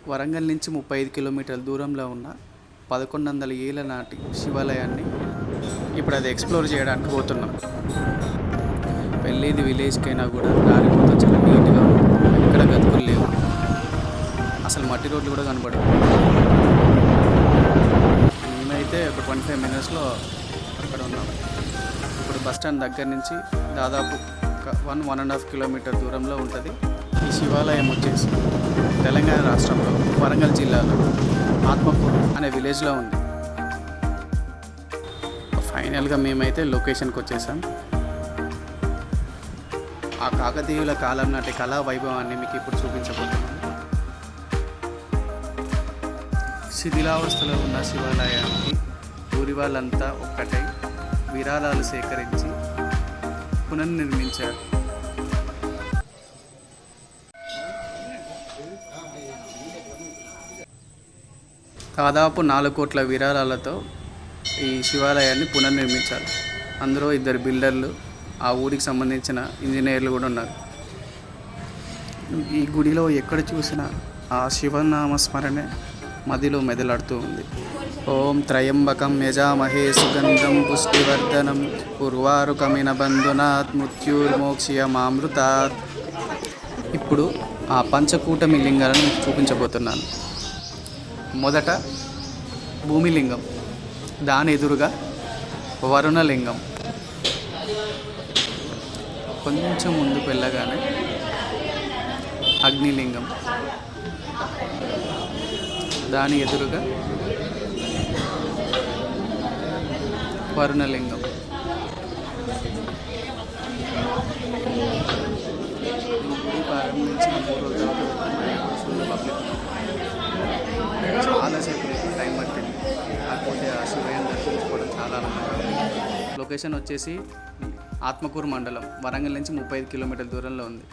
వరంగల్ నుంచి 35 కిలోమీటర్ల దూరంలో ఉన్న 1100 ఏళ్ల నాటి శివాలయాన్ని ఇప్పుడు అది ఎక్స్ప్లోర్ చేయడానికి పోతున్నాం. వెళ్ళేది విలేజ్కైనా కూడా దారి మొత్తం చాలా నీట్గా ఉంది. ఎక్కడ గతుకులు లేవు, అసలు మట్టి రోడ్లు కూడా కనబడవు. మేమైతే ఒక 25 మినిట్స్లో అక్కడ ఉన్నాం. ఇప్పుడు బస్ స్టాండ్ దగ్గర నుంచి దాదాపు 1.5 కిలోమీటర్ దూరంలో ఉంటుంది. ఈ శివాలయం వచ్చేసి తెలంగాణ రాష్ట్రంలో వరంగల్ జిల్లాలో ఆత్మకూరు అనే విలేజ్లో ఉంది. ఫైనల్గా మేమైతే లొకేషన్కి వచ్చేసాం. ఆ కాకతీయుల కాలం నాటి కళా వైభవాన్ని మీకు ఇప్పుడు చూపించబోతున్నాం. శిథిలావస్థలో ఉన్న శివాలయానికి ఊరి వాళ్ళంతా ఒక్కటై విరాళాలు సేకరించి పునర్నిర్మించారు. దాదాపు 4 కోట్ల విరాళాలతో ఈ శివాలయాన్ని పునర్నిర్మించారు. అందులో 2 బిల్డర్లు, ఆ ఊరికి సంబంధించిన ఇంజనీర్లు కూడా ఉన్నారు. ఈ గుడిలో ఎక్కడ చూసినా ఆ శివనామ స్మరణే మదిలో మెదలాడుతూ ఉంది. ఓం త్రయంబకం యజామహే సుగంధం పుష్టివర్ధనం ఉర్వారుకమిన బంధునాత్ మృత్యుర్మోక్షయమామృతాత్. ఇప్పుడు ఆ పంచకూటమి లింగాలను మీకు చూపించబోతున్నాను. మొదట భూమిలింగం, దాని ఎదురుగా వరుణలింగం, కొంచెం ముందుకు వెళ్ళగానే అగ్నిలింగం, దాని ఎదురుగా వరుణలింగం. గుడి ప్రారంభించిన 3 రోజుల ఫుల్ పబ్లిక్, చాలాసేపు టైం పట్టింది. కాకపోతే ఆ శివయ్యను దర్శించుకోవడం చాలా ఆనందంగా. లొకేషన్ వచ్చేసి ఆత్మకూరు మండలం, వరంగల్ నుంచి 35 కిలోమీటర్ల దూరంలో ఉంది.